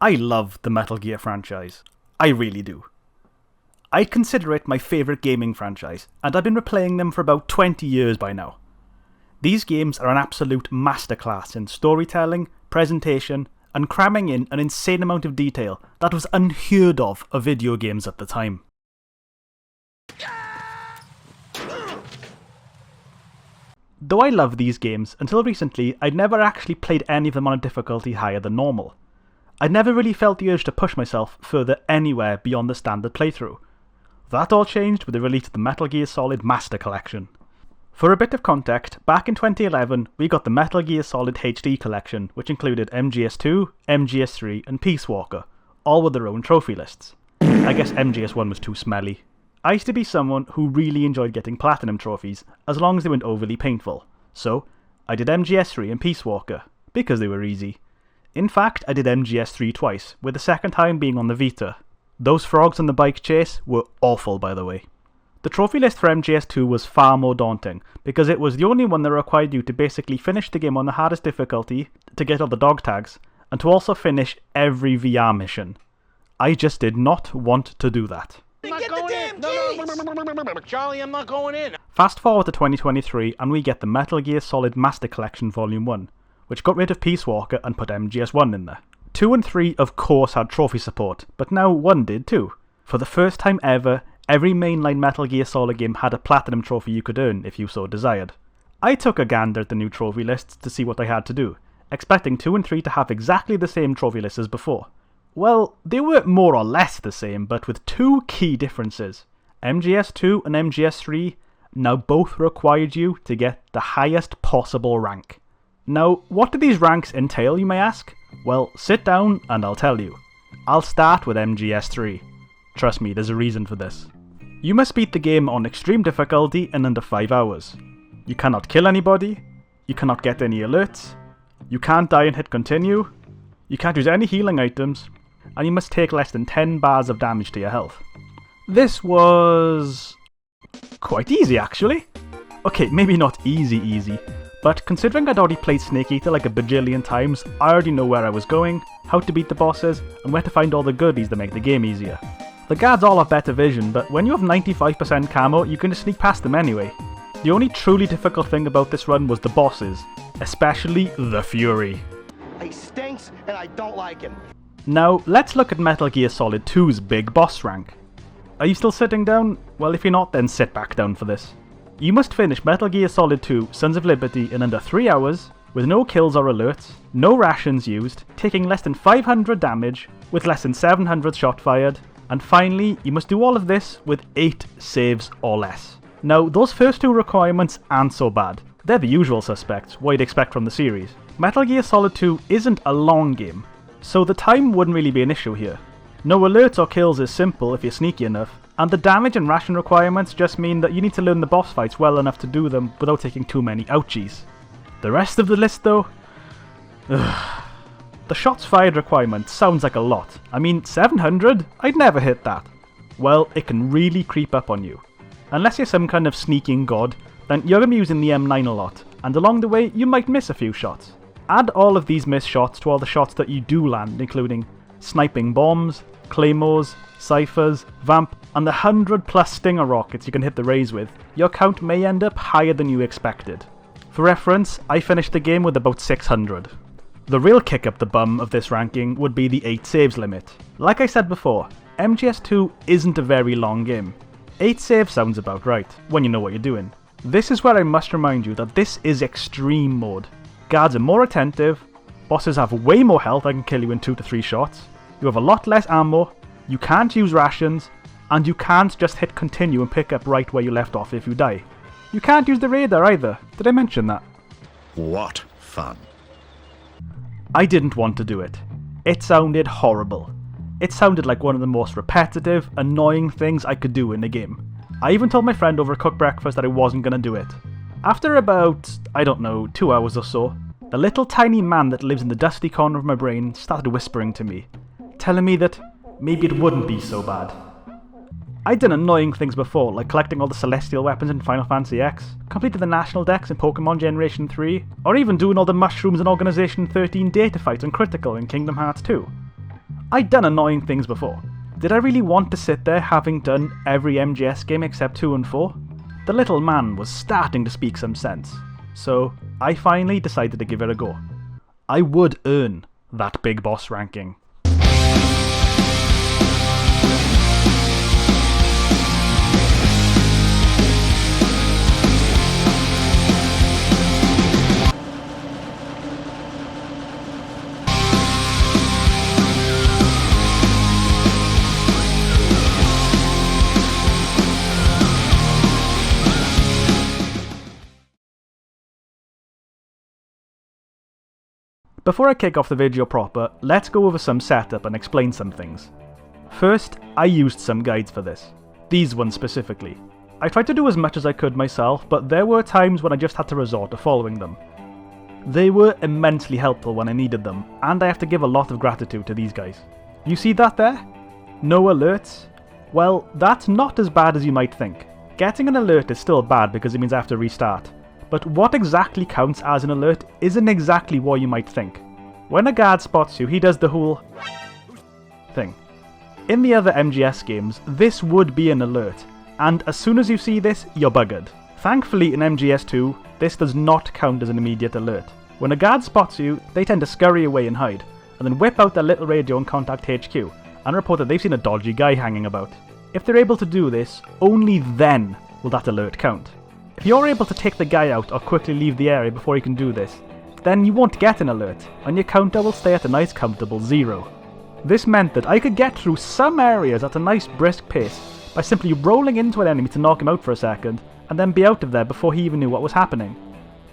I love the Metal Gear franchise. I really do. I consider it my favourite gaming franchise, and I've been replaying them for about 20 years by now. These games are an absolute masterclass in storytelling, presentation, and cramming in an insane amount of detail that was unheard of video games at the time. Though I love these games, until recently I'd never actually played any of them on a difficulty higher than normal. I'd never really felt the urge to push myself further anywhere beyond the standard playthrough. That all changed with the release of the Metal Gear Solid Master Collection. For a bit of context, back in 2011 we got the Metal Gear Solid HD Collection, which included MGS2, MGS3 and Peace Walker, all with their own trophy lists. I guess MGS1 was too smelly. I used to be someone who really enjoyed getting platinum trophies, as long as they weren't overly painful. So, I did MGS3 and Peace Walker, because they were easy. In fact, I did MGS3 twice, with the second time being on the Vita. Those frogs on the bike chase were awful, by the way. The trophy list for MGS2 was far more daunting, because it was the only one that required you to basically finish the game on the hardest difficulty, to get all the dog tags, and to also finish every VR mission. I just did not want to do that. I'm not going in! No, Charlie, I'm not going in! Fast forward to 2023 and we get the Metal Gear Solid Master Collection Volume 1, which got rid of Peace Walker and put MGS1 in there. 2 and 3 of course had trophy support, but now 1 did too. For the first time ever, every mainline Metal Gear Solid game had a platinum trophy you could earn if you so desired. I took a gander at the new trophy lists to see what I had to do, expecting 2 and 3 to have exactly the same trophy lists as before. Well, they were more or less the same, but with 2 key differences. MGS2 and MGS3 now both required you to get the highest possible rank. Now, what do these ranks entail, you may ask? Well, sit down and I'll tell you. I'll start with MGS3. Trust me, there's a reason for this. You must beat the game on extreme difficulty in under 5 hours. You cannot kill anybody, you cannot get any alerts, you can't die and hit continue, you can't use any healing items, and you must take less than 10 bars of damage to your health. This was quite easy actually. Okay, maybe not easy, but considering I'd already played Snake Eater like a bajillion times, I already know where I was going, how to beat the bosses, and where to find all the goodies that make the game easier. The guards all have better vision, but when you have 95% camo, you can just sneak past them anyway. The only truly difficult thing about this run was the bosses, especially the Fury. He stinks and I don't like him. Now, let's look at Metal Gear Solid 2's big boss rank. Are you still sitting down? Well, if you're not, then sit back down for this. You must finish Metal Gear Solid 2 Sons of Liberty in under 3 hours, with no kills or alerts, no rations used, taking less than 500 damage, with less than 700 shot fired, and finally, you must do all of this with 8 saves or less. Now, those first 2 requirements aren't so bad. They're the usual suspects, what you'd expect from the series. Metal Gear Solid 2 isn't a long game, so the time wouldn't really be an issue here. No alerts or kills is simple if you're sneaky enough, and the damage and ration requirements just mean that you need to learn the boss fights well enough to do them without taking too many ouchies. The rest of the list though? The shots fired requirement sounds like a lot. I mean, 700? I'd never hit that. Well, it can really creep up on you. Unless you're some kind of sneaking god, then you're going to be using the M9 a lot, and along the way you might miss a few shots. Add all of these missed shots to all the shots that you do land, including sniping bombs, claymores, ciphers, Vamp, and the 100+ stinger rockets you can hit the rays with. Your count may end up higher than you expected. For reference, I finished the game with about 600. The real kick up the bum of this ranking would be the 8 saves limit. Like I said before, MGS2 isn't a very long game. 8 saves sounds about right, when you know what you're doing. This is where I must remind you that this is extreme mode. Guards are more attentive, bosses have way more health that can kill you in 2 to 3 shots, you have a lot less ammo, you can't use rations, and you can't just hit continue and pick up right where you left off if you die. You can't use the radar either, did I mention that? What fun. I didn't want to do it. It sounded horrible. It sounded like one of the most repetitive, annoying things I could do in a game. I even told my friend over a cooked breakfast that I wasn't going to do it. After about, 2 hours or so, the little tiny man that lives in the dusty corner of my brain started whispering to me, telling me that maybe it wouldn't be so bad. I'd done annoying things before, like collecting all the celestial weapons in Final Fantasy X, completed the national dex in Pokemon Generation 3, or even doing all the mushrooms and Organization 13 data fights on Critical in Kingdom Hearts 2. I'd done annoying things before. Did I really want to sit there having done every MGS game except 2 and 4? The little man was starting to speak some sense, so I finally decided to give it a go. I would earn that big boss ranking. Before I kick off the video proper, let's go over some setup and explain some things. First, I used some guides for this. These ones specifically. I tried to do as much as I could myself, but there were times when I just had to resort to following them. They were immensely helpful when I needed them, and I have to give a lot of gratitude to these guys. You see that there? No alerts? Well, that's not as bad as you might think. Getting an alert is still bad because it means I have to restart. But what exactly counts as an alert isn't exactly what you might think. When a guard spots you, he does the whole thing. In the other MGS games, this would be an alert, and as soon as you see this, you're buggered. Thankfully in MGS2, this does not count as an immediate alert. When a guard spots you, they tend to scurry away and hide, and then whip out their little radio and contact HQ, and report that they've seen a dodgy guy hanging about. If they're able to do this, only then will that alert count. If you're able to take the guy out or quickly leave the area before you can do this, then you won't get an alert, and your counter will stay at a nice comfortable 0. This meant that I could get through some areas at a nice brisk pace by simply rolling into an enemy to knock him out for a second, and then be out of there before he even knew what was happening.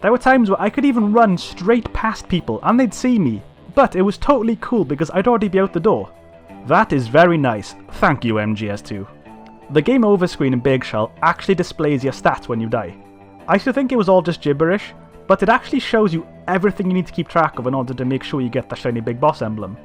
There were times where I could even run straight past people and they'd see me, but it was totally cool because I'd already be out the door. That is very nice, thank you MGS2. The game over screen in Big Shell actually displays your stats when you die. I used to think it was all just gibberish, but it actually shows you everything you need to keep track of in order to make sure you get the shiny big boss emblem.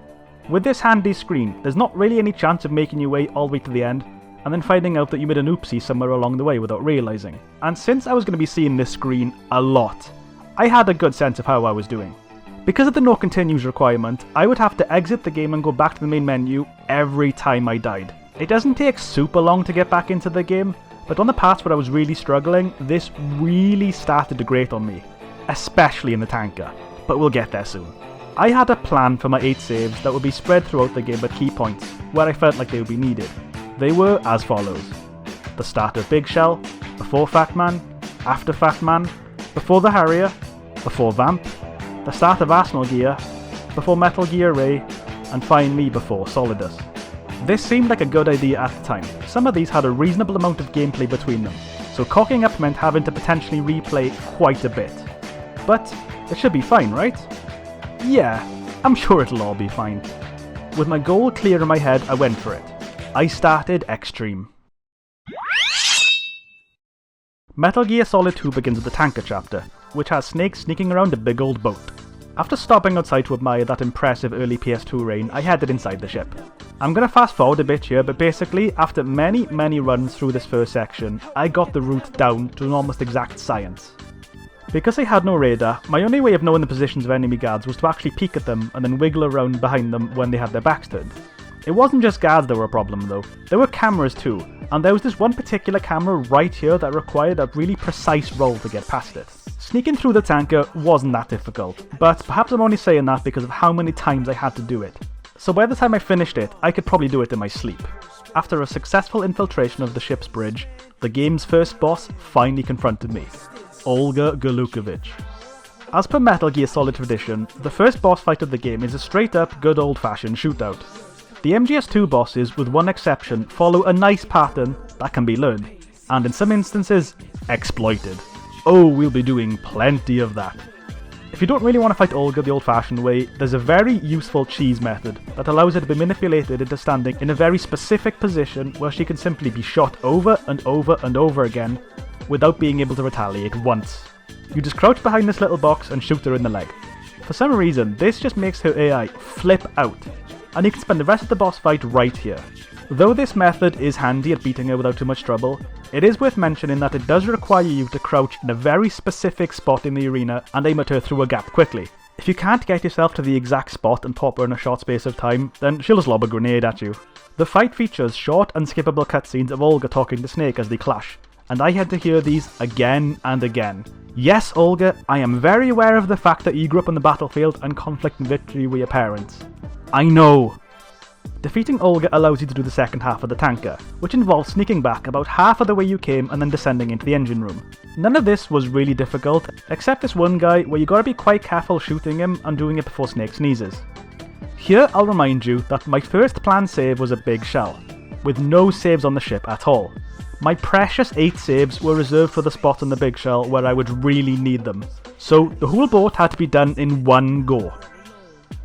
With this handy screen, there's not really any chance of making your way all the way to the end, and then finding out that you made an oopsie somewhere along the way without realising. And since I was going to be seeing this screen a lot, I had a good sense of how I was doing. Because of the no continues requirement, I would have to exit the game and go back to the main menu every time I died. It doesn't take super long to get back into the game, but on the parts where I was really struggling, this really started to grate on me, especially in the tanker, but we'll get there soon. I had a plan for my 8 saves that would be spread throughout the game at key points, where I felt like they would be needed. They were as follows: the start of Big Shell, before Fatman, after Fatman, before the Harrier, before Vamp, the start of Arsenal Gear, before Metal Gear Ray, and finally before Solidus. This seemed like a good idea at the time. Some of these had a reasonable amount of gameplay between them, so cocking up meant having to potentially replay quite a bit. But it should be fine, right? Yeah, I'm sure it'll all be fine. With my goal clear in my head, I went for it. I started Extreme. Metal Gear Solid 2 begins with the tanker chapter, which has Snake sneaking around a big old boat. After stopping outside to admire that impressive early PS2 rain, I headed inside the ship. I'm gonna fast forward a bit here, but basically, after many runs through this first section, I got the route down to an almost exact science. Because I had no radar, my only way of knowing the positions of enemy guards was to actually peek at them and then wiggle around behind them when they had their backs turned. It wasn't just guards that were a problem though, there were cameras too, and there was this one particular camera right here that required a really precise roll to get past it. Sneaking through the tanker wasn't that difficult, but perhaps I'm only saying that because of how many times I had to do it. So by the time I finished it, I could probably do it in my sleep. After a successful infiltration of the ship's bridge, the game's first boss finally confronted me, Olga Galukovich. As per Metal Gear Solid tradition, the first boss fight of the game is a straight up good old fashioned shootout. The MGS2 bosses, with one exception, follow a nice pattern that can be learned, and in some instances, exploited. Oh, we'll be doing plenty of that. If you don't really want to fight Olga the old-fashioned way, there's a very useful cheese method that allows her to be manipulated into standing in a very specific position where she can simply be shot over and over and over again without being able to retaliate once. You just crouch behind this little box and shoot her in the leg. For some reason, this just makes her AI flip out, and you can spend the rest of the boss fight right here. Though this method is handy at beating her without too much trouble, it is worth mentioning that it does require you to crouch in a very specific spot in the arena and aim at her through a gap quickly. If you can't get yourself to the exact spot and pop her in a short space of time, then she'll just lob a grenade at you. The fight features short, unskippable cutscenes of Olga talking to Snake as they clash, and I had to hear these again and again. Yes, Olga, I am very aware of the fact that you grew up on the battlefield and conflict and victory with your parents. I know. Defeating Olga allows you to do the second half of the tanker, which involves sneaking back about half of the way you came and then descending into the engine room. None of this was really difficult, except this one guy where you gotta be quite careful shooting him and doing it before Snake sneezes. Here I'll remind you that my first planned save was a big shell, with no saves on the ship at all. My precious 8 saves were reserved for the spot on the big shell where I would really need them, so the whole boat had to be done in one go.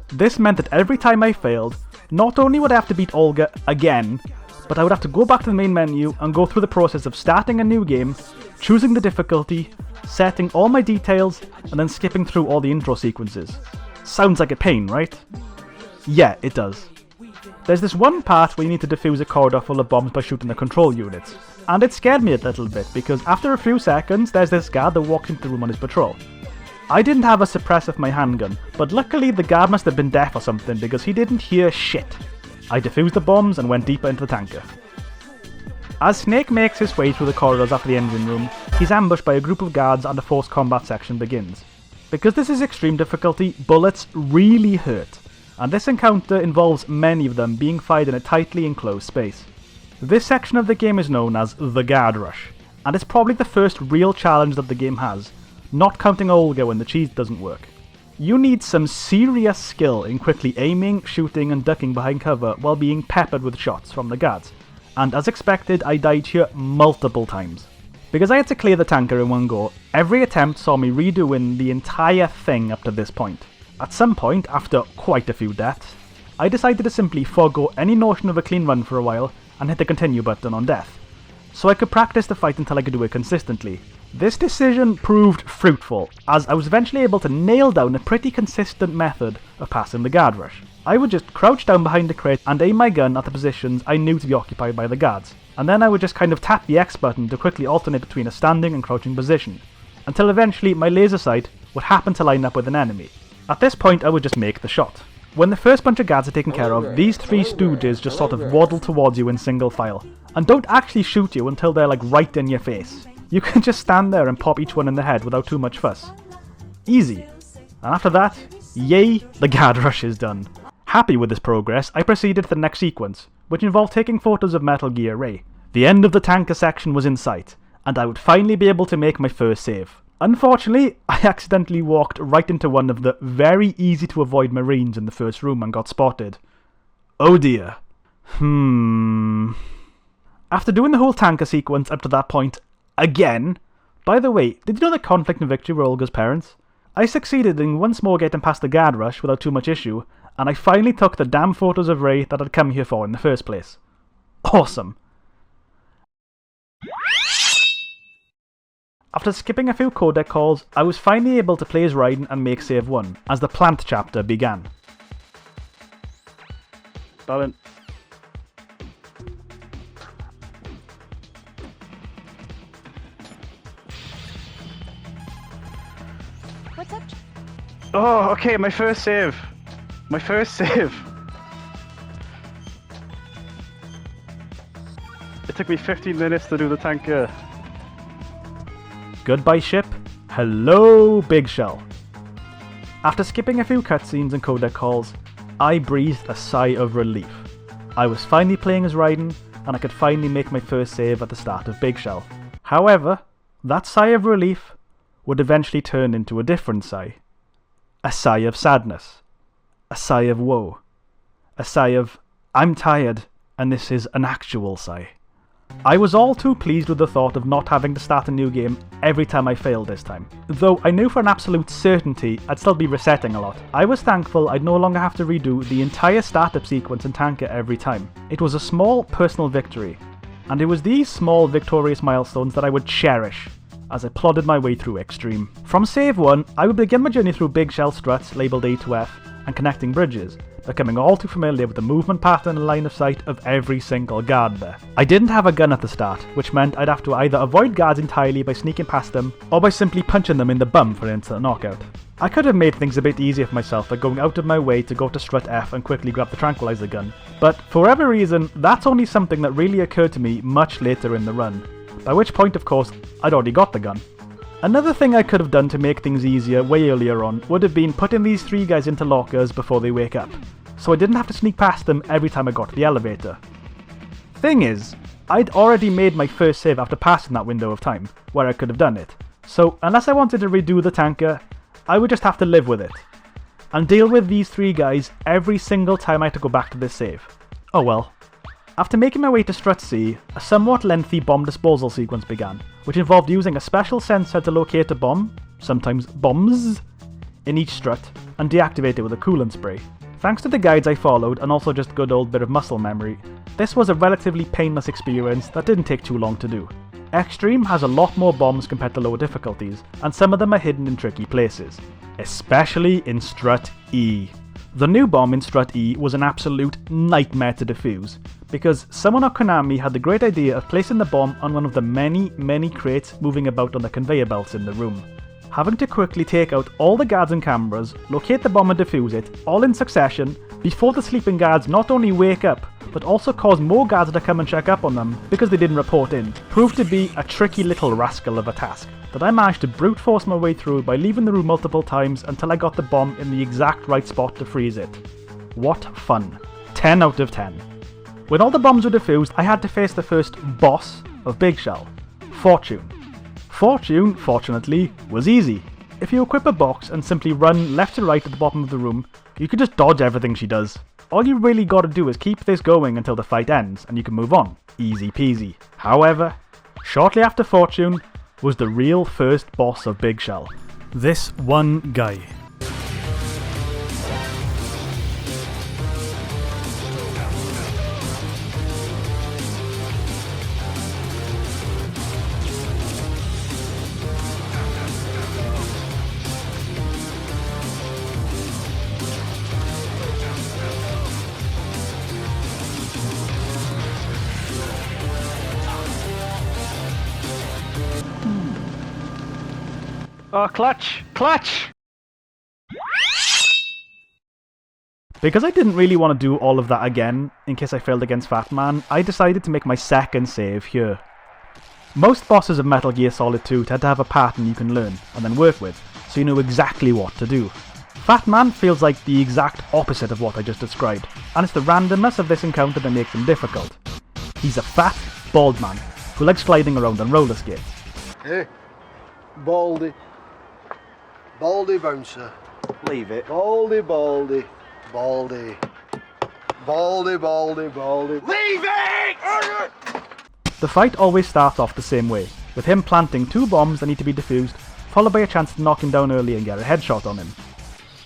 This meant that every time I failed, not only would I have to beat Olga again, but I would have to go back to the main menu and go through the process of starting a new game, choosing the difficulty, setting all my details, and then skipping through all the intro sequences. Sounds like a pain, right? Yeah, it does. There's this one part where you need to defuse a corridor full of bombs by shooting the control units, and it scared me a little bit because after a few seconds there's this guard that walks into the room on his patrol. I didn't have a suppressor for my handgun, but luckily the guard must have been deaf or something because he didn't hear shit. I defused the bombs and went deeper into the tanker. As Snake makes his way through the corridors after the engine room, he's ambushed by a group of guards and the forced combat section begins. Because this is extreme difficulty, bullets really hurt, and this encounter involves many of them being fired in a tightly enclosed space. This section of the game is known as the Guard Rush, and it's probably the first real challenge that the game has, not counting Olga when the cheese doesn't work. You need some serious skill in quickly aiming, shooting and ducking behind cover while being peppered with shots from the guards, and as expected I died here multiple times. Because I had to clear the tanker in one go, every attempt saw me redoing the entire thing up to this point. At some point, after quite a few deaths, I decided to simply forego any notion of a clean run for a while and hit the continue button on death, so I could practice the fight until I could do it consistently. This decision proved fruitful, as I was eventually able to nail down a pretty consistent method of passing the guard rush. I would just crouch down behind the crate and aim my gun at the positions I knew to be occupied by the guards, and then I would just kind of tap the X button to quickly alternate between a standing and crouching position, until eventually my laser sight would happen to line up with an enemy. At this point I would just make the shot. When the first bunch of guards are taken care of, these 3 stooges just sort of waddle towards you in single file, and don't actually shoot you until they're like right in your face. You can just stand there and pop each one in the head without too much fuss. Easy. And after that, yay, the guard rush is done. Happy with this progress, I proceeded to the next sequence, which involved taking photos of Metal Gear Ray. The end of the tanker section was in sight, and I would finally be able to make my first save. Unfortunately, I accidentally walked right into one of the very easy to avoid Marines in the first room and got spotted. Oh dear. After doing the whole tanker sequence up to that point, again. By the way, did you know that conflict and victory were Olga's parents? I succeeded in once more getting past the guard rush without too much issue, and I finally took the damn photos of Ray that I'd come here for in the first place. Awesome. After skipping a few codec calls, I was finally able to play as Raiden and make save 1, as the plant chapter began. Balin. What's up? Oh, okay, my first save. My first save. It took me 15 minutes to do the tanker. Goodbye ship. Hello Big Shell. After skipping a few cutscenes and codec calls, I breathed a sigh of relief. I was finally playing as Raiden, and I could finally make my first save at the start of Big Shell. However, that sigh of relief would eventually turn into a different sigh. A sigh of sadness. A sigh of woe. A sigh of, I'm tired, and this is an actual sigh. I was all too pleased with the thought of not having to start a new game every time I failed this time. Though I knew for an absolute certainty I'd still be resetting a lot. I was thankful I'd no longer have to redo the entire startup sequence and tanker every time. It was a small personal victory, and it was these small victorious milestones that I would cherish as I plodded my way through Extreme. From save 1, I would begin my journey through big shell struts labelled A to F and connecting bridges, becoming all too familiar with the movement pattern and line of sight of every single guard there. I didn't have a gun at the start, which meant I'd have to either avoid guards entirely by sneaking past them, or by simply punching them in the bum for an instant knockout. I could have made things a bit easier for myself by going out of my way to go to strut F and quickly grab the tranquilizer gun, but for whatever reason, that's only something that really occurred to me much later in the run, by which point of course, I'd already got the gun. Another thing I could have done to make things easier way earlier on would have been putting these 3 guys into lockers before they wake up, so I didn't have to sneak past them every time I got to the elevator. Thing is, I'd already made my first save after passing that window of time, where I could have done it, so unless I wanted to redo the tanker, I would just have to live with it, and deal with these 3 guys every single time I had to go back to this save. Oh well. After making my way to Strut C, a somewhat lengthy bomb disposal sequence began, which involved using a special sensor to locate a bomb, sometimes bombs, in each strut, and deactivate it with a coolant spray. Thanks to the guides I followed, and also just a good old bit of muscle memory, this was a relatively painless experience that didn't take too long to do. Extreme has a lot more bombs compared to lower difficulties, and some of them are hidden in tricky places, especially in Strut E. The new bomb in Strut E was an absolute nightmare to defuse, because someone at Konami had the great idea of placing the bomb on one of the many crates moving about on the conveyor belts in the room. Having to quickly take out all the guards and cameras, locate the bomb and defuse it, all in succession, before the sleeping guards not only wake up, but also cause more guards to come and check up on them because they didn't report in, proved to be a tricky little rascal of a task that I managed to brute force my way through by leaving the room multiple times until I got the bomb in the exact right spot to freeze it. What fun. 10 out of 10. When all the bombs were defused, I had to face the first boss of Big Shell, Fortune. Fortune, fortunately, was easy. If you equip a box and simply run left to right at the bottom of the room, you can just dodge everything she does. All you really gotta do is keep this going until the fight ends, and you can move on. Easy peasy. However, shortly after Fortune was the real first boss of Big Shell. This one guy. Oh, clutch! Clutch! Because I didn't really want to do all of that again, in case I failed against Fatman, I decided to make my second save here. Most bosses of Metal Gear Solid 2 tend to have a pattern you can learn, and then work with, so you know exactly what to do. Fatman feels like the exact opposite of what I just described, and it's the randomness of this encounter that makes him difficult. He's a fat, bald man, who likes gliding around on roller skates. Hey, baldy. Baldy bouncer. Leave it. Baldy, baldy. Baldy. Baldy, baldy, baldy. Leave it! The fight always starts off the same way, with him planting 2 bombs that need to be defused, followed by a chance to knock him down early and get a headshot on him.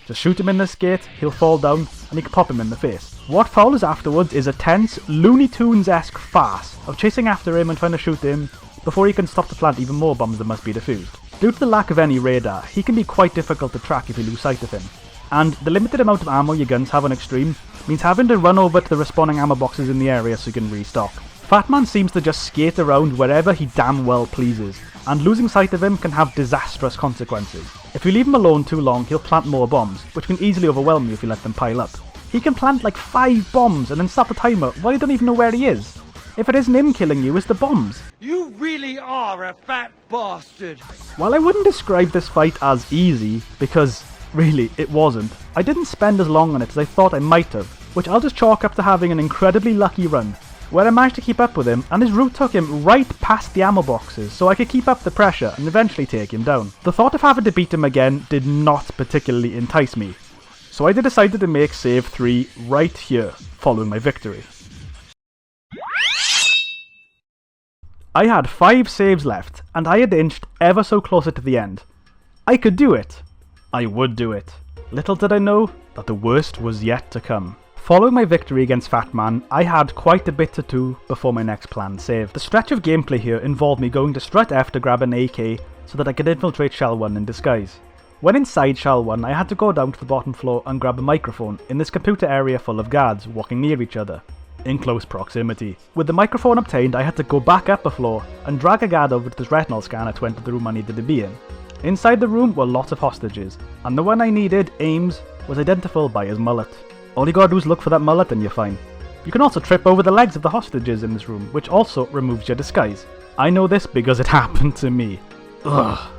Just shoot him in the skate, he'll fall down, and you can pop him in the face. What follows afterwards is a tense, Looney Tunes-esque farce of chasing after him and trying to shoot him before he can stop to plant even more bombs that must be defused. Due to the lack of any radar, he can be quite difficult to track if you lose sight of him, and the limited amount of ammo your guns have on Extreme means having to run over to the respawning ammo boxes in the area so you can restock. Fatman seems to just skate around wherever he damn well pleases, and losing sight of him can have disastrous consequences. If you leave him alone too long, he'll plant more bombs, which can easily overwhelm you if you let them pile up. He can plant like 5 bombs and then stop the timer while you don't even know where he is. If it isn't him killing you, it's the bombs. You really are a fat bastard. While I wouldn't describe this fight as easy, because really it wasn't, I didn't spend as long on it as I thought I might have, which I'll just chalk up to having an incredibly lucky run, where I managed to keep up with him and his route took him right past the ammo boxes so I could keep up the pressure and eventually take him down. The thought of having to beat him again did not particularly entice me, so I decided to make save 3 right here, following my victory. I had 5 saves left, and I had inched ever so closer to the end. I could do it. I would do it. Little did I know that the worst was yet to come. Following my victory against Fatman, I had quite a bit to do before my next planned save. The stretch of gameplay here involved me going to Strut F to grab an AK so that I could infiltrate Shell 1 in disguise. When inside Shell 1, I had to go down to the bottom floor and grab a microphone in this computer area full of guards walking near each other, in close proximity. With the microphone obtained, I had to go back up a floor and drag a guard over to this retinal scanner to enter the room I needed to be in. Inside the room were lots of hostages, and the one I needed, Ames, was identifiable by his mullet. All you gotta do is look for that mullet and you're fine. You can also trip over the legs of the hostages in this room, which also removes your disguise. I know this because it happened to me. Ugh.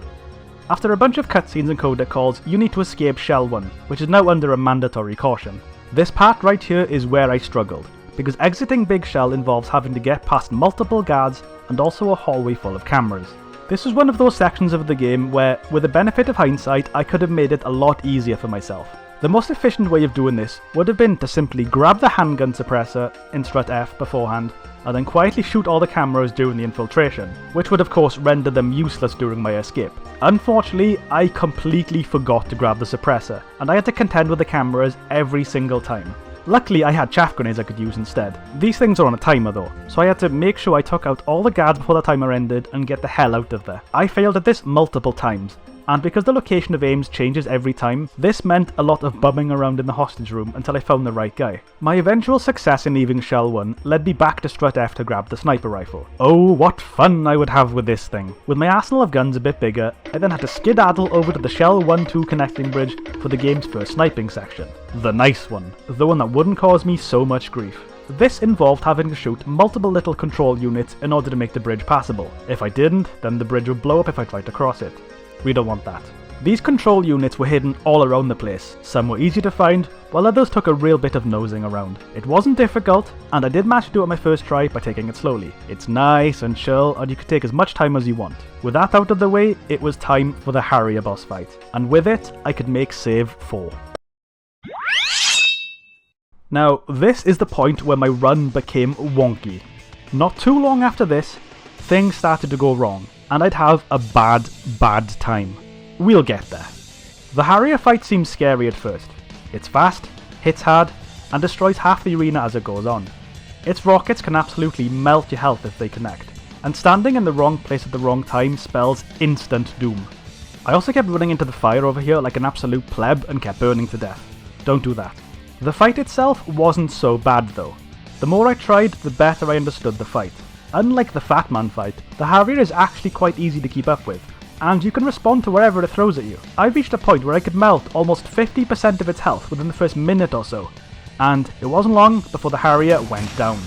After a bunch of cutscenes and codec calls, you need to escape Shell 1, which is now under a mandatory caution. This part right here is where I struggled, because exiting Big Shell involves having to get past multiple guards and also a hallway full of cameras. This was one of those sections of the game where, with the benefit of hindsight, I could have made it a lot easier for myself. The most efficient way of doing this would have been to simply grab the handgun suppressor in strut F beforehand, and then quietly shoot all the cameras during the infiltration, which would of course render them useless during my escape. Unfortunately, I completely forgot to grab the suppressor, and I had to contend with the cameras every single time. Luckily, I had chaff grenades I could use instead. These things are on a timer though, so I had to make sure I took out all the guards before the timer ended and get the hell out of there. I failed at this multiple times, and because the location of Ames changes every time, this meant a lot of bumming around in the hostage room until I found the right guy. My eventual success in leaving Shell 1 led me back to strut F to grab the sniper rifle. Oh, what fun I would have with this thing. With my arsenal of guns a bit bigger, I then had to skedaddle over to the Shell 1-2 connecting bridge for the game's first sniping section. The nice one, the one that wouldn't cause me so much grief. This involved having to shoot multiple little control units in order to make the bridge passable. If I didn't, then the bridge would blow up if I tried to cross it. We don't want that. These control units were hidden all around the place. Some were easy to find, while others took a real bit of nosing around. It wasn't difficult, and I did manage to do it my first try by taking it slowly. It's nice and chill, and you can take as much time as you want. With that out of the way, it was time for the Harrier boss fight, and with it, I could make save 4. Now, this is the point where my run became wonky. Not too long after this, things started to go wrong, and I'd have a bad time. We'll get there. The Harrier fight seems scary at first. It's fast, hits hard, and destroys half the arena as it goes on. Its rockets can absolutely melt your health if they connect, and standing in the wrong place at the wrong time spells instant doom. I also kept running into the fire over here like an absolute pleb and kept burning to death. Don't do that. The fight itself wasn't so bad though. The more I tried, the better I understood the fight. Unlike the Fatman fight, the Harrier is actually quite easy to keep up with, and you can respond to wherever it throws at you. I reached a point where I could melt almost 50% of its health within the first minute or so, and it wasn't long before the Harrier went down.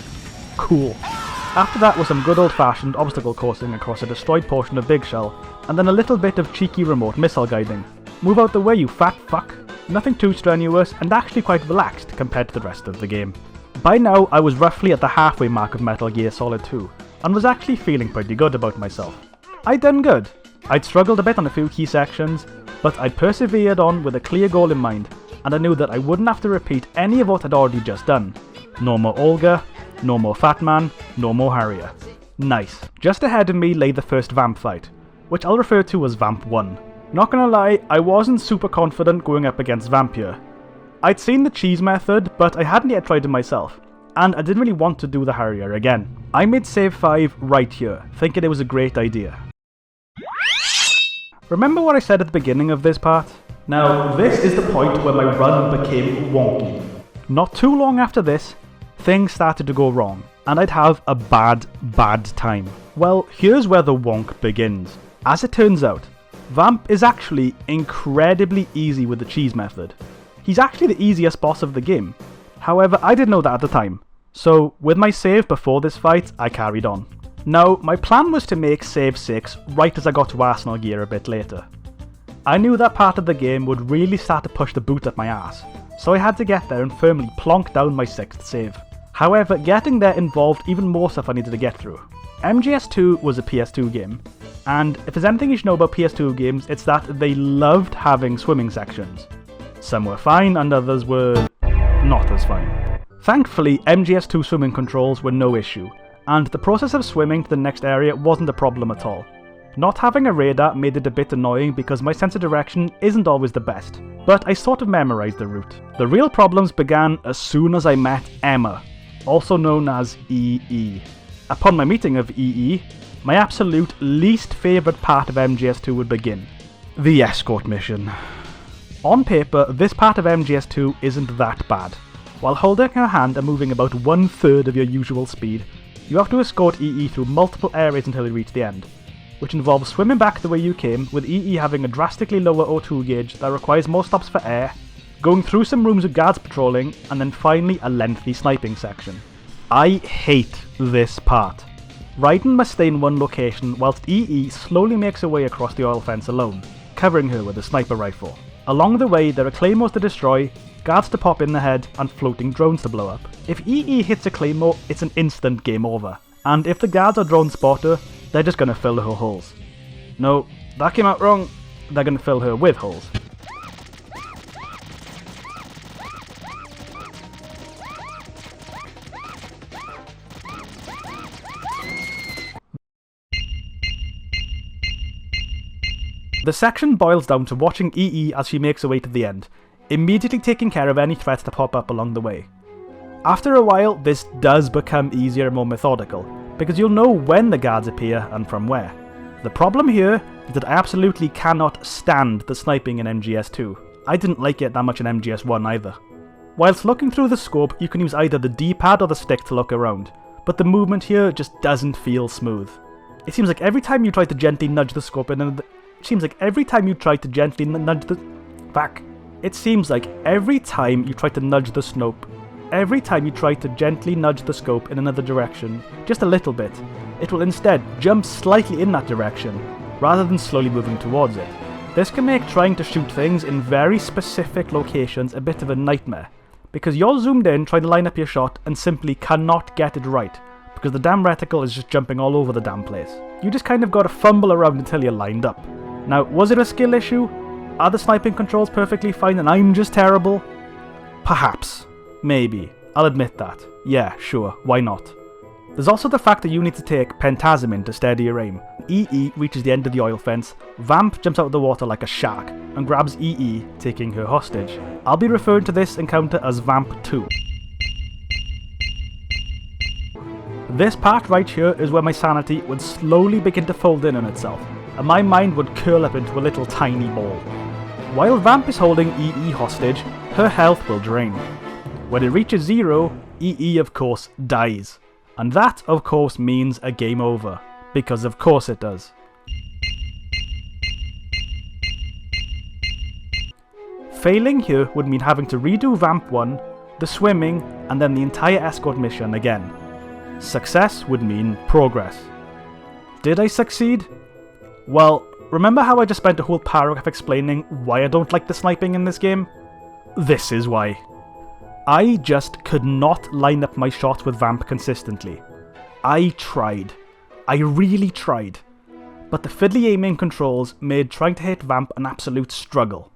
Cool. After that was some good old-fashioned obstacle coursing across a destroyed portion of Big Shell, and then a little bit of cheeky remote missile guiding. Move out the way, you fat fuck. Nothing too strenuous, and actually quite relaxed compared to the rest of the game. By now, I was roughly at the halfway mark of Metal Gear Solid 2, and was actually feeling pretty good about myself. I'd done good. I'd struggled a bit on a few key sections, but I'd persevered on with a clear goal in mind, and I knew that I wouldn't have to repeat any of what I'd already just done. No more Olga, no more Fatman, no more Harrier. Nice. Just ahead of me lay the first Vamp fight, which I'll refer to as Vamp 1. Not gonna lie, I wasn't super confident going up against Vamp here. I'd seen the cheese method, but I hadn't yet tried it myself, and I didn't really want to do the Harrier again. I made save 5 right here, thinking it was a great idea. Remember what I said at the beginning of this part? Now, this is the point where my run became wonky. Not too long after this, things started to go wrong, and I'd have a bad time. Well, here's where the wonk begins. As it turns out, Vamp is actually incredibly easy with the cheese method. He's actually the easiest boss of the game. However, I didn't know that at the time, so with my save before this fight, I carried on. Now, my plan was to make save 6 right as I got to Arsenal gear a bit later. I knew that part of the game would really start to push the boot up my ass, so I had to get there and firmly plonk down my 6th save. However, getting there involved even more stuff I needed to get through. MGS2 was a PS2 game, and if there's anything you should know about PS2 games, it's that they loved having swimming sections. Some were fine and others were not as fine. Thankfully, MGS2 swimming controls were no issue, and the process of swimming to the next area wasn't a problem at all. Not having a radar made it a bit annoying because my sense of direction isn't always the best, but I sort of memorised the route. The real problems began as soon as I met Emma, also known as EE. Upon my meeting of EE, my absolute least favourite part of MGS2 would begin. The Escort mission. On paper, this part of MGS2 isn't that bad. While holding her hand and moving about 1/3 of your usual speed, you have to escort EE through multiple areas until you reach the end. which involves swimming back the way you came, with EE having a drastically lower O2 gauge that requires more stops for air, going through some rooms with guards patrolling, and then finally a lengthy sniping section. I hate this part. Raiden must stay in one location whilst EE slowly makes her way across the oil fence alone, covering her with a sniper rifle. Along the way there are claymores to destroy, guards to pop in the head, and floating drones to blow up. If EE hits a claymore, it's an instant game over, and if the guards are drone spotter, they're just gonna fill her holes. No, that came out wrong. They're gonna fill her with holes. The section boils down to watching EE as she makes her way to the end, immediately taking care of any threats that pop up along the way. After a while, this does become easier and more methodical, because you'll know when the guards appear and from where. The problem here is that I absolutely cannot stand the sniping in MGS2. I didn't like it that much in MGS1 either. Whilst looking through the scope, you can use either the D-pad or the stick to look around, but the movement here just doesn't feel smooth. It seems like every time you try to gently nudge the scope in another... It seems like every time you try to gently nudge the scope in another direction, just a little bit, it will instead jump slightly in that direction, rather than slowly moving towards it. This can make trying to shoot things in very specific locations a bit of a nightmare, because you're zoomed in trying to line up your shot and simply cannot get it right, because the damn reticle is just jumping all over the damn place. You just kind of gotta fumble around until you're lined up. Now, was it a skill issue? Are the sniping controls perfectly fine and I'm just terrible? Perhaps. Maybe. I'll admit that. Yeah, sure, why not? There's also the fact that you need to take pentazamin to steady your aim. EE reaches the end of the oil fence, Vamp jumps out of the water like a shark, and grabs EE, taking her hostage. I'll be referring to this encounter as Vamp 2. This part right here is where my sanity would slowly begin to fold in on itself, and my mind would curl up into a little tiny ball. While Vamp is holding EE hostage, her health will drain. When it reaches 0, EE of course dies. And that of course means a game over, because of course it does. Failing here would mean having to redo Vamp 1, the swimming, and then the entire escort mission again. Success would mean progress. Did I succeed? Well, remember how I just spent a whole paragraph explaining why I don't like the sniping in this game? This is why. I just could not line up my shots with Vamp consistently. I tried. I really tried. But the fiddly aiming controls made trying to hit Vamp an absolute struggle.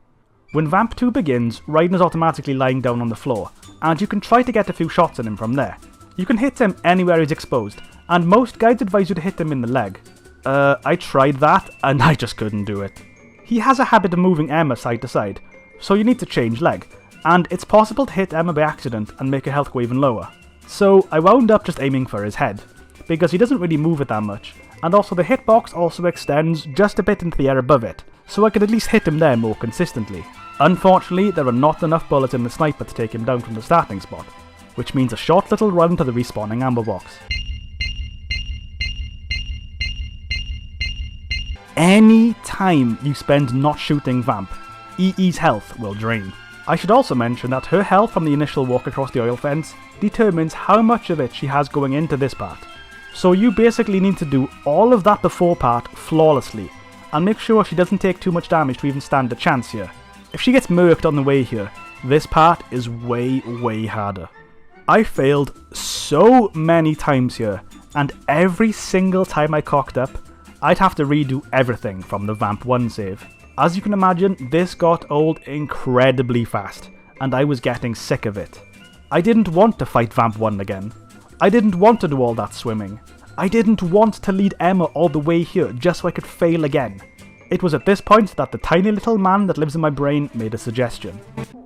When Vamp 2 begins, Raiden is automatically lying down on the floor, and you can try to get a few shots on him from there. You can hit him anywhere he's exposed, and most guides advise you to hit him in the leg. I tried that, and I just couldn't do it. He has a habit of moving Emma side to side, so you need to change leg, and it's possible to hit Emma by accident and make her health go even lower. So I wound up just aiming for his head, because he doesn't really move it that much, and also the hitbox also extends just a bit into the air above it, so I could at least hit him there more consistently. Unfortunately, there are not enough bullets in the sniper to take him down from the starting spot, which means a short little run to the respawning ammo box. Any time you spend not shooting Vamp, EE's health will drain. I should also mention that her health from the initial walk across the oil fence determines how much of it she has going into this part. So you basically need to do all of that before part flawlessly, and make sure she doesn't take too much damage to even stand a chance here. If she gets murked on the way here, this part is way harder. I failed so many times here, and every single time I cocked up, I'd have to redo everything from the Vamp 1 save. As you can imagine, this got old incredibly fast, and I was getting sick of it. I didn't want to fight Vamp 1 again. I didn't want to do all that swimming. I didn't want to lead Emma all the way here just so I could fail again. It was at this point that the tiny little man that lives in my brain made a suggestion.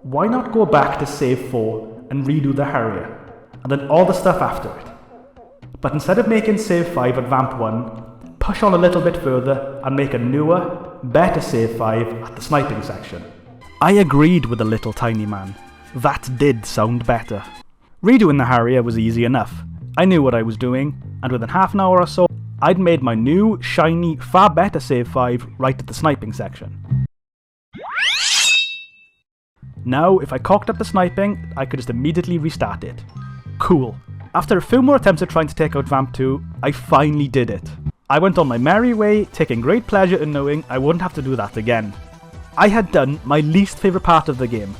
Why not go back to save 4 and redo the Harrier, and then all the stuff after it? But instead of making save 5 at Vamp 1, push on a little bit further and make a newer, better save 5 at the sniping section. I agreed with the little tiny man. That did sound better. Redoing the Harrier was easy enough. I knew what I was doing, and within half an hour or so, I'd made my new, shiny, far better save 5 right at the sniping section. Now, if I cocked up the sniping, I could just immediately restart it. Cool. After a few more attempts at trying to take out Vamp 2, I finally did it. I went on my merry way, taking great pleasure in knowing I wouldn't have to do that again. I had done my least favourite part of the game.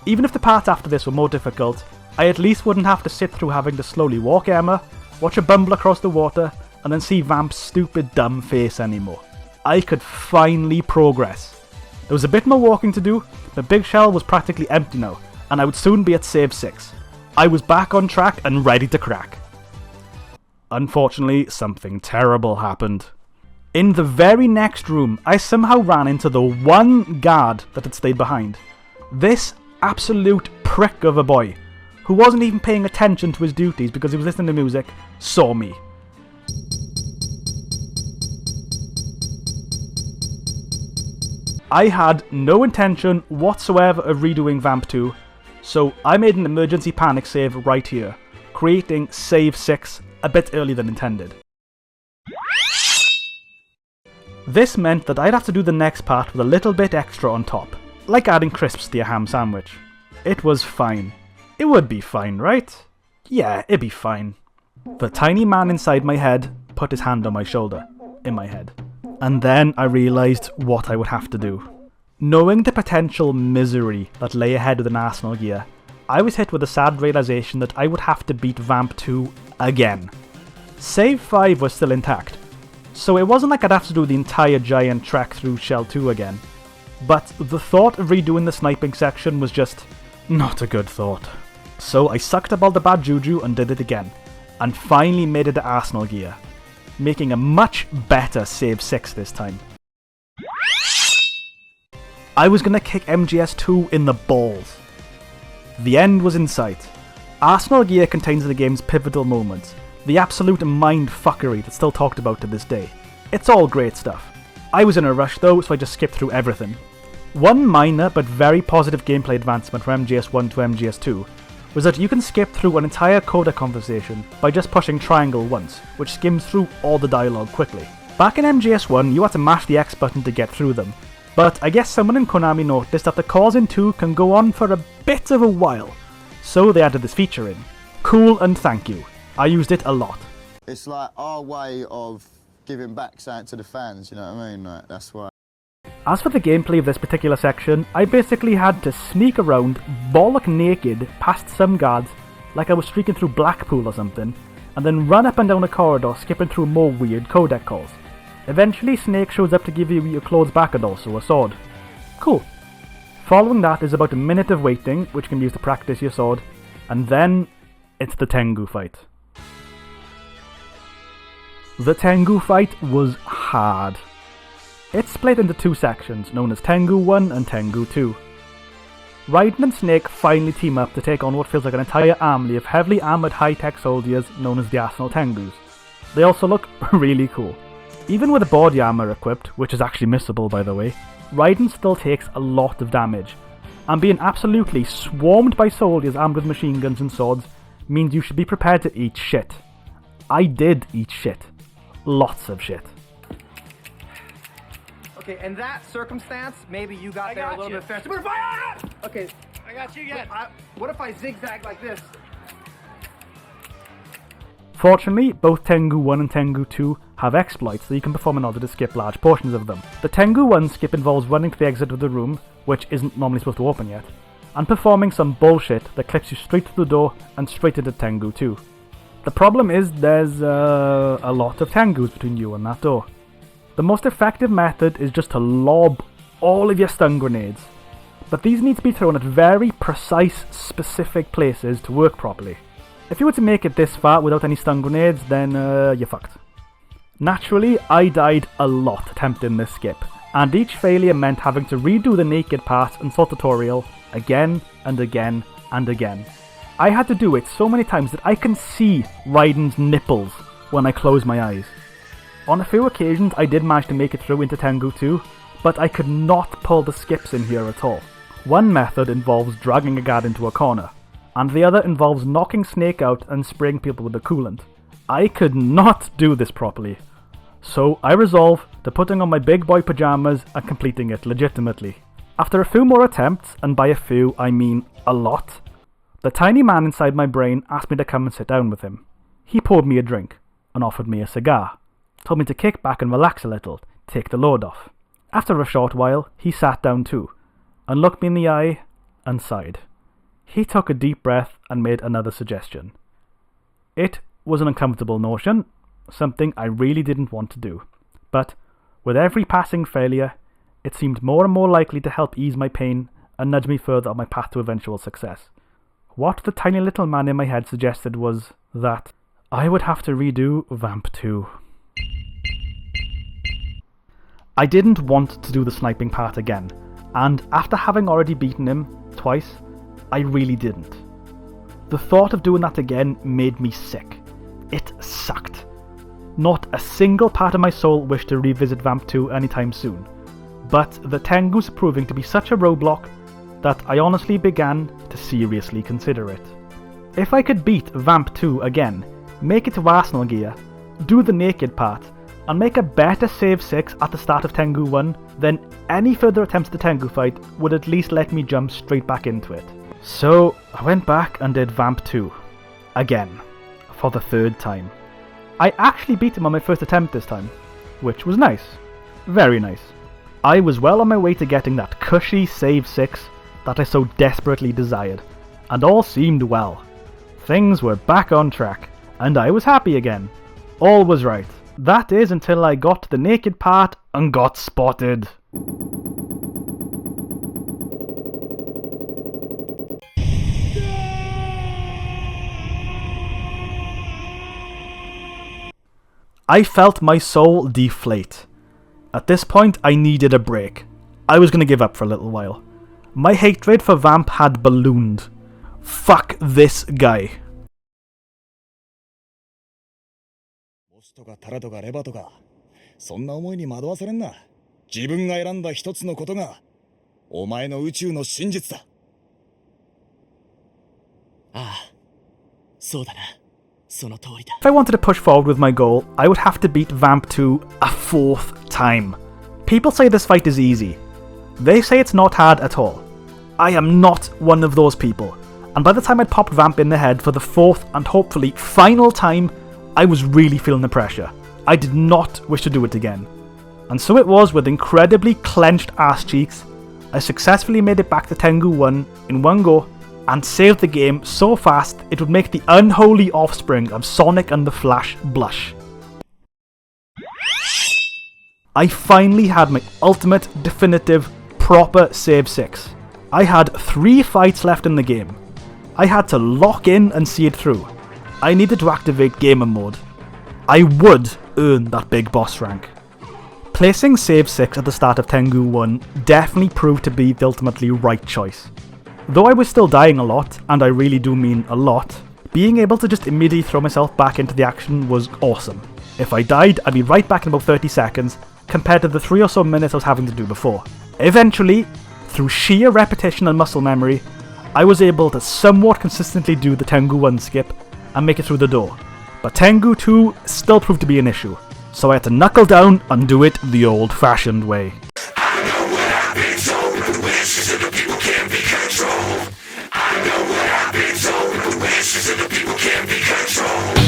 Even if the parts after this were more difficult, I at least wouldn't have to sit through having to slowly walk Emma, watch her bumble across the water, and then see Vamp's stupid dumb face anymore. I could finally progress. There was a bit more walking to do, but Big Shell was practically empty now, and I would soon be at save 6. I was back on track and ready to crack. Unfortunately, something terrible happened. In the very next room, I somehow ran into the one guard that had stayed behind. This absolute prick of a boy, who wasn't even paying attention to his duties because he was listening to music, saw me. I had no intention whatsoever of redoing Vamp 2, so I made an emergency panic save right here, creating save 6 a bit earlier than intended. This meant that I'd have to do the next part with a little bit extra on top, like adding crisps to your ham sandwich. It was fine. It would be fine, right? Yeah, it'd be fine. The tiny man inside my head put his hand on my shoulder, in my head. And then I realised what I would have to do. Knowing the potential misery that lay ahead with an Arsenal gear, I was hit with the sad realisation that I would have to beat Vamp 2 again. Save 5 was still intact, so it wasn't like I'd have to do the entire giant trek through Shell 2 again. But the thought of redoing the sniping section was just not a good thought. So I sucked up all the bad juju and did it again, and finally made it to Arsenal gear, making a much better save 6 this time. I was going to kick MGS2 in the balls. The end was in sight. Arsenal gear contains the game's pivotal moments, the absolute mind-fuckery that's still talked about to this day. It's all great stuff. I was in a rush though, so I just skipped through everything. One minor but very positive gameplay advancement from MGS1 to MGS2 was that you can skip through an entire coda conversation by just pushing triangle once, which skims through all the dialogue quickly. Back in MGS1, you had to mash the X button to get through them, but I guess someone in Konami noticed that the calls in 2 can go on for a bit of a while, so they added this feature in. Cool and thank you. I used it a lot. It's like our way of giving back something to the fans, you know what I mean? Like, that's why. As for the gameplay of this particular section, I basically had to sneak around, bollock naked, past some guards, like I was streaking through Blackpool or something, and then run up and down a corridor skipping through more weird codec calls. Eventually Snake shows up to give you your clothes back and also a sword. Cool. Following that is about a minute of waiting, which can be used to practice your sword, and then it's the Tengu fight. The Tengu fight was hard. It's split into 2 sections, known as Tengu 1 and Tengu 2. Raiden and Snake finally team up to take on what feels like an entire army of heavily armoured high-tech soldiers known as the Arsenal Tengus. They also look really cool. Even with the body armour equipped, which is actually missable by the way, Raiden still takes a lot of damage, and being absolutely swarmed by soldiers armed with machine guns and swords means you should be prepared to eat shit. I did eat shit. Lots of shit. Okay, in that circumstance, maybe you got there a little bit faster. But if I... Okay. I got you again. What if I zigzag like this? Fortunately, both Tengu 1 and Tengu 2 have exploits that you can perform in order to skip large portions of them. The Tengu 1 skip involves running to the exit of the room, which isn't normally supposed to open yet, and performing some bullshit that clips you straight to the door and straight into Tengu 2. The problem is there's a lot of Tengus between you and that door. The most effective method is just to lob all of your stun grenades, but these need to be thrown at very precise, specific places to work properly. If you were to make it this far without any stun grenades, then you're fucked. Naturally, I died a lot attempting this skip, and each failure meant having to redo the naked part and sword tutorial again and again and again. I had to do it so many times that I can see Raiden's nipples when I close my eyes. On a few occasions I did manage to make it through into Tengu 2, but I could not pull the skips in here at all. One method involves dragging a guard into a corner, and the other involves knocking Snake out and spraying people with the coolant. I could not do this properly. So I resolve to putting on my big boy pyjamas and completing it legitimately. After a few more attempts, and by a few I mean a lot, the tiny man inside my brain asked me to come and sit down with him. He poured me a drink and offered me a cigar, told me to kick back and relax a little, take the load off. After a short while, he sat down too, and looked me in the eye and sighed. He took a deep breath and made another suggestion. It was an uncomfortable notion, something I really didn't want to do, but with every passing failure, it seemed more and more likely to help ease my pain and nudge me further on my path to eventual success. What the tiny little man in my head suggested was that I would have to redo Vamp 2. I didn't want to do the sniping part again, and after having already beaten him twice, I really didn't. The thought of doing that again made me sick. It sucked. Not a single part of my soul wished to revisit Vamp 2 anytime soon, but the Tengu's proving to be such a roadblock that I honestly began to seriously consider it. If I could beat Vamp 2 again, make it to Arsenal gear, do the naked part, and make a better save 6 at the start of Tengu 1, then any further attempts at the Tengu fight would at least let me jump straight back into it. So I went back and did Vamp 2. Again. For the third time. I actually beat him on my first attempt this time, which was nice. Very nice. I was well on my way to getting that cushy save 6 that I so desperately desired, and all seemed well. Things were back on track, and I was happy again. All was right. That is until I got to the naked part and got spotted. I felt my soul deflate. At this point, I needed a break. I was going to give up for a little while. My hatred for Vamp had ballooned. Fuck this guy. ボスとかタラとかレバとか、そんな思いに惑わされんな。自分が選んだ一つのことが、お前の宇宙の真実だ。ああ、そうだな。 If I wanted to push forward with my goal, I would have to beat Vamp 2 a 4th time. People say this fight is easy. They say it's not hard at all. I am not one of those people, and by the time I'd popped Vamp in the head for the 4th and hopefully final time, I was really feeling the pressure. I did not wish to do it again. And so it was with incredibly clenched ass cheeks, I successfully made it back to Tengu 1 in one go, and saved the game so fast it would make the unholy offspring of Sonic and the Flash blush. I finally had my ultimate, definitive, proper save 6. I had 3 fights left in the game. I had to lock in and see it through. I needed to activate gamer mode. I would earn that big boss rank. Placing save 6 at the start of Tengu 1 definitely proved to be the ultimately right choice. Though I was still dying a lot, and I really do mean a lot, being able to just immediately throw myself back into the action was awesome. If I died, I'd be right back in about 30 seconds, compared to the 3 or so minutes I was having to do before. Eventually, through sheer repetition and muscle memory, I was able to somewhat consistently do the Tengu 1 skip and make it through the door. But Tengu 2 still proved to be an issue, so I had to knuckle down and do it the old-fashioned way. I know what I've been told, but the wishes of the people can't be controlled. I know what I've been told, but the wishes of the people can't be controlled.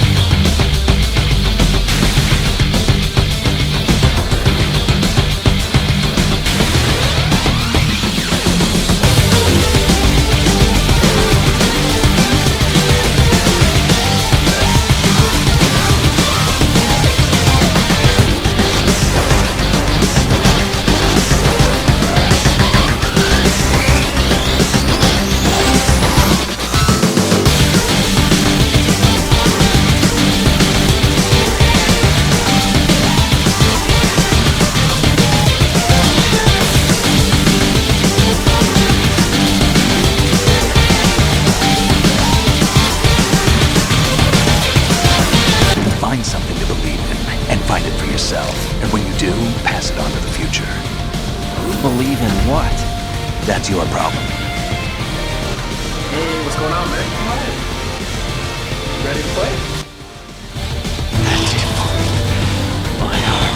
Find something to believe in and find it for yourself. And when you do, pass it on to the future. Believe in what? That's your problem. Hey, what's going on, man? Ready to play? My heart.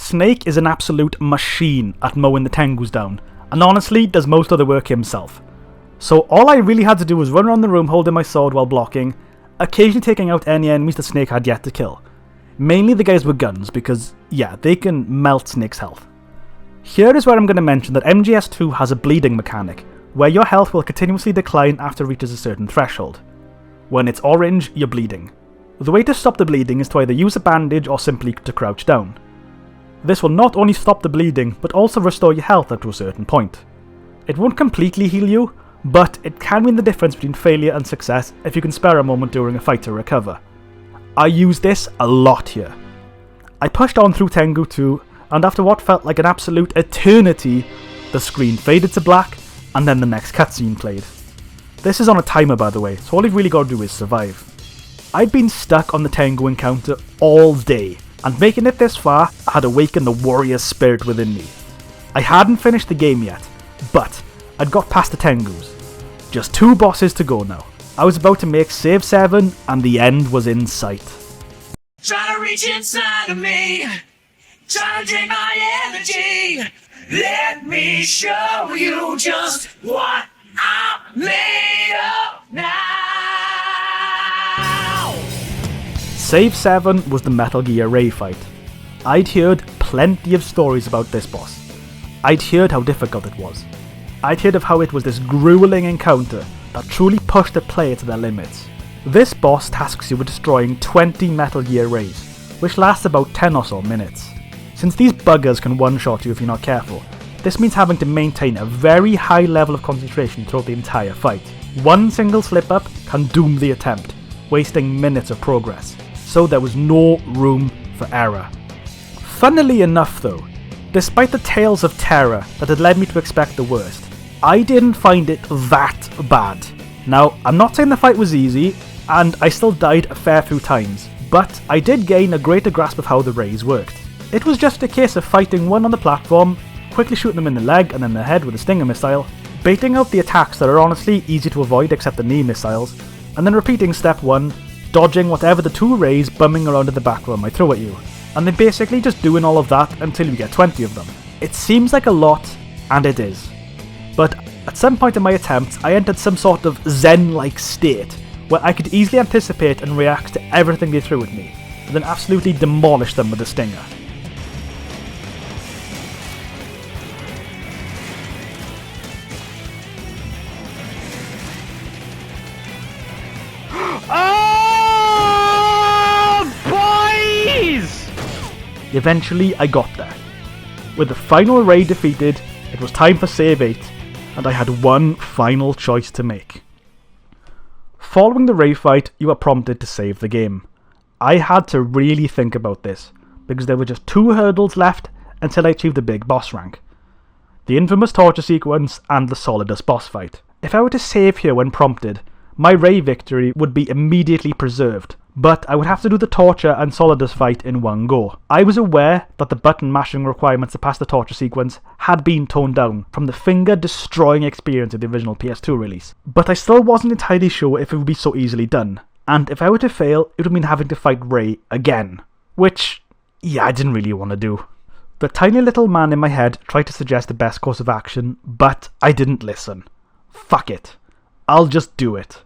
Snake is an absolute machine at mowing the Tengus down, and honestly does most of the work himself. So all I really had to do was run around the room holding my sword while blocking, occasionally taking out any enemies that Snake had yet to kill. Mainly the guys with guns, because yeah, they can melt Snake's health. Here is where I'm going to mention that MGS2 has a bleeding mechanic, where your health will continuously decline after it reaches a certain threshold. When it's orange, you're bleeding. The way to stop the bleeding is to either use a bandage or simply to crouch down. This will not only stop the bleeding, but also restore your health up to a certain point. It won't completely heal you, but it can mean the difference between failure and success if you can spare a moment during a fight to recover. I used this a lot here. I pushed on through Tengu 2, and after what felt like an absolute eternity, the screen faded to black, and then the next cutscene played. This is on a timer, by the way, so all you've really got to do is survive. I'd been stuck on the Tengu encounter all day, and making it this far had awakened the warrior spirit within me. I hadn't finished the game yet, but I'd got past the Tengus. Just 2 bosses to go now. I was about to make save 7, and the end was in sight. Try to reach inside of me, try to drain my energy. Let me show you just what I'm made of now. Save 7 was the Metal Gear Ray fight. I'd heard plenty of stories about this boss. I'd heard how difficult it was. I'd heard of how it was this grueling encounter that truly pushed the player to their limits. This boss tasks you with destroying 20 Metal Gear Rays, which lasts about 10 or so minutes. Since these buggers can one-shot you if you're not careful, this means having to maintain a very high level of concentration throughout the entire fight. One single slip-up can doom the attempt, wasting minutes of progress, so there was no room for error. Funnily enough though, despite the tales of terror that had led me to expect the worst, I didn't find it that bad. Now, I'm not saying the fight was easy, and I still died a fair few times, but I did gain a greater grasp of how the rays worked. It was just a case of fighting one on the platform, quickly shooting them in the leg and then the head with a stinger missile, baiting out the attacks that are honestly easy to avoid except the knee missiles, and then repeating step 1, dodging whatever the 2 rays bumming around in the background might throw at you, and then basically just doing all of that until you get 20 of them. It seems like a lot, and it is. But at some point in my attempts, I entered some sort of zen-like state, where I could easily anticipate and react to everything they threw at me, and then absolutely demolish them with a stinger. Eventually I got there. With the final ray defeated, it was time for save 8, and I had one final choice to make. Following the ray fight, you are prompted to save the game. I had to really think about this, because there were just 2 hurdles left until I achieved the big boss rank. The infamous torture sequence and the Solidus boss fight. If I were to save here when prompted, my ray victory would be immediately preserved, but I would have to do the torture and Solidus fight in one go. I was aware that the button mashing requirements to pass the torture sequence had been toned down from the finger-destroying experience of the original PS2 release, but I still wasn't entirely sure if it would be so easily done, and if I were to fail, it would mean having to fight Ray again, which, yeah, I didn't really want to do. The tiny little man in my head tried to suggest the best course of action, but I didn't listen. Fuck it. I'll just do it.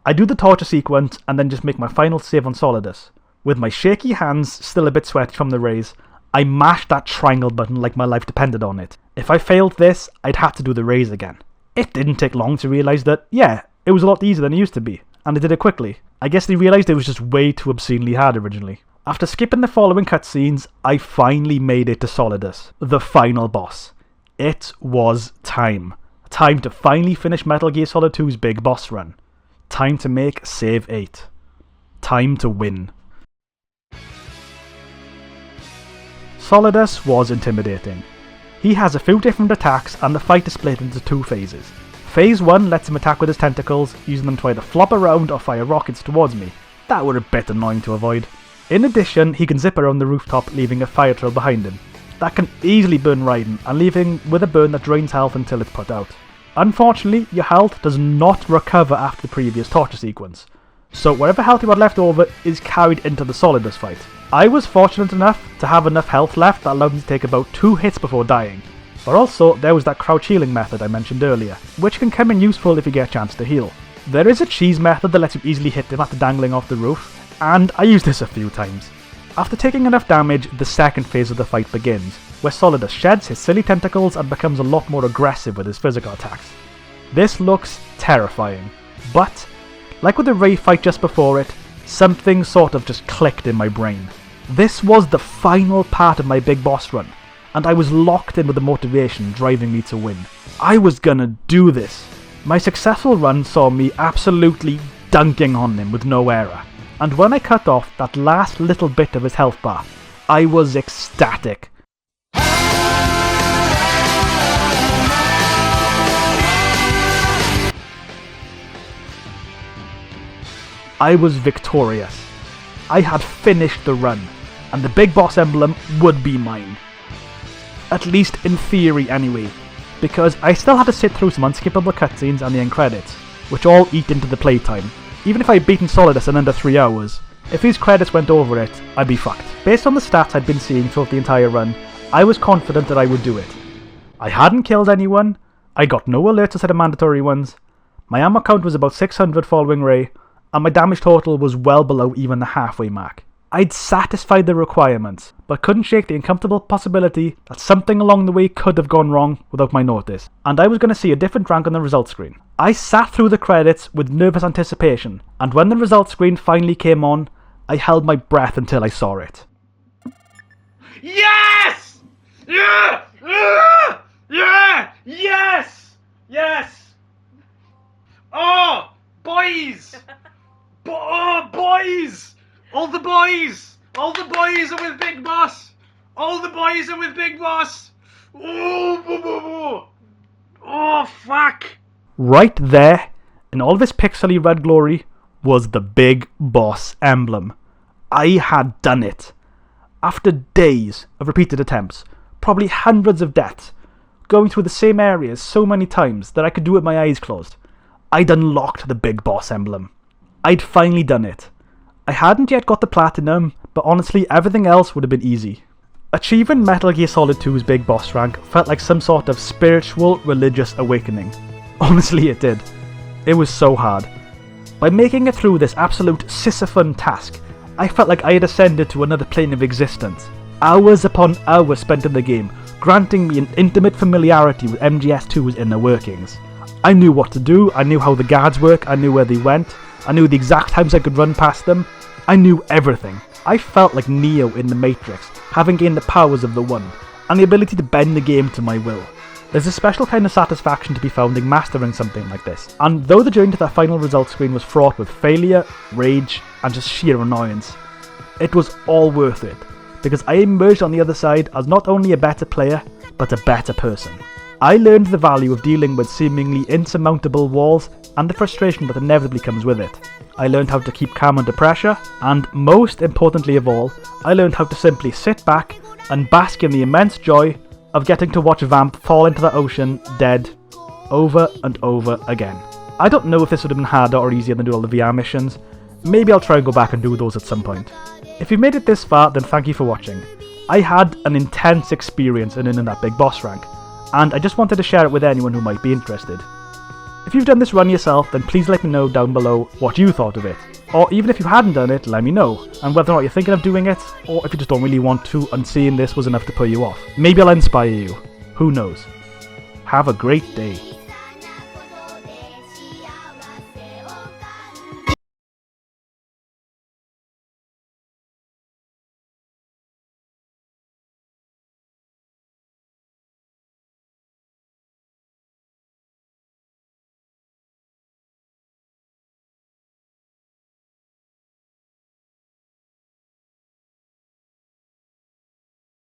I do the torture sequence and then just make my final save on Solidus. With my shaky hands still a bit sweaty from the rays, I mashed that triangle button like my life depended on it. If I failed this, I'd have to do the rays again. It didn't take long to realise that, yeah, it was a lot easier than it used to be, and I did it quickly. I guess they realised it was just way too obscenely hard originally. After skipping the following cutscenes, I finally made it to Solidus, the final boss. It was time. Time to finally finish Metal Gear Solid 2's big boss run. Time to make save 8. Time to win. Solidus was intimidating. He has a few different attacks and the fight is split into 2 phases. Phase 1 lets him attack with his tentacles, using them to either flop around or fire rockets towards me. That were a bit annoying to avoid. In addition, he can zip around the rooftop, leaving a fire trail behind him. That can easily burn Raiden, and leave him with a burn that drains health until it's put out. Unfortunately, your health does not recover after the previous torture sequence, so whatever health you had left over is carried into the Solidus fight. I was fortunate enough to have enough health left that allowed me to take about 2 hits before dying. But also, there was that crouch healing method I mentioned earlier, which can come in useful if you get a chance to heal. There is a cheese method that lets you easily hit him after dangling off the roof, and I used this a few times. After taking enough damage, the second phase of the fight begins, where Solidus sheds his silly tentacles and becomes a lot more aggressive with his physical attacks. This looks terrifying, but, like with the Ray fight just before it, something sort of just clicked in my brain. This was the final part of my big boss run, and I was locked in with the motivation driving me to win. I was gonna do this. My successful run saw me absolutely dunking on him with no error, and when I cut off that last little bit of his health bar, I was ecstatic. I was victorious. I had finished the run, and the big boss emblem would be mine. At least in theory anyway, because I still had to sit through some unskippable cutscenes and the end credits, which all eat into the playtime. Even if I'd beaten Solidus in under 3 hours, if these credits went over it, I'd be fucked. Based on the stats I'd been seeing throughout the entire run, I was confident that I would do it. I hadn't killed anyone, I got no alerts instead of mandatory ones, my ammo count was about 600 following Ray, and my damage total was well below even the halfway mark. I'd satisfied the requirements, but couldn't shake the uncomfortable possibility that something along the way could have gone wrong without my notice, and I was going to see a different rank on the results screen. I sat through the credits with nervous anticipation, and when the results screen finally came on, I held my breath until I saw it. Yes! Yeah! Yeah! Yeah! Yes! Yes! Oh! Boys! Oh, boys! All the boys! All the boys are with Big Boss! All the boys are with Big Boss! Oh, oh fuck! Right there, in all this pixely red glory, was the Big Boss emblem. I had done it. After days of repeated attempts, probably hundreds of deaths, going through the same areas so many times that I could do it with my eyes closed, I'd unlocked the Big Boss emblem. I'd finally done it. I hadn't yet got the platinum, but honestly everything else would have been easy. Achieving Metal Gear Solid 2's Big Boss rank felt like some sort of spiritual, religious awakening. Honestly it did. It was so hard. By making it through this absolute Sisyphon task, I felt like I had ascended to another plane of existence. Hours upon hours spent in the game, granting me an intimate familiarity with MGS2's inner workings. I knew what to do, I knew how the guards work, I knew where they went, I knew the exact times I could run past them. I knew everything. I felt like Neo in the Matrix, having gained the powers of the One, and the ability to bend the game to my will. There's a special kind of satisfaction to be found in mastering something like this, and though the journey to that final result screen was fraught with failure, rage, and just sheer annoyance, it was all worth it, because I emerged on the other side as not only a better player, but a better person. I learned the value of dealing with seemingly insurmountable walls and the frustration that inevitably comes with it. I learned how to keep calm under pressure, and most importantly of all, I learned how to simply sit back and bask in the immense joy of getting to watch Vamp fall into the ocean dead over and over again. I don't know if this would have been harder or easier than doing all the VR missions. Maybe I'll try and go back and do those at some point. If you've made it this far, then thank you for watching. I had an intense experience in earning that Big Boss rank, and I just wanted to share it with anyone who might be interested. If you've done this run yourself, then please let me know down below what you thought of it. Or even if you hadn't done it, let me know, and whether or not you're thinking of doing it, or if you just don't really want to and seeing this was enough to put you off. Maybe I'll inspire you. Who knows? Have a great day.